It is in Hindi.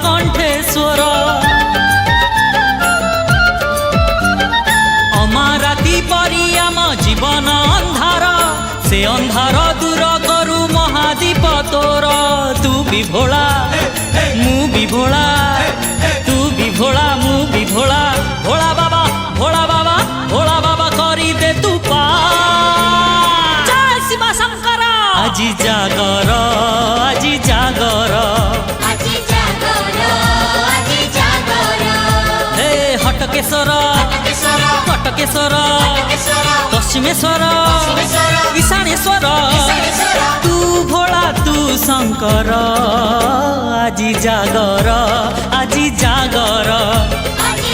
कण्ठेश्वर अमाराती परी आम जीवन अंधार से अंधार दूर करू महादीप तोर तू भी भोला मु भी भोला तू भी भोला मु भी भोला भोला बाबा भोला बाबा भोला बाबा करी दे तू पा जय शिव शंकर আজি जागर আজি जागर আজি জাগর আজি জাগর हे हटकेश्वर হটকেশ্বর कटकेश्वर হটকেশ্বর पश्चिमेश्वर পশ্চিমেশ্বর ईशानेश्वर ঈশানেশ্বর तू भोला तू शंकर আজি जागर আজি जागर আজি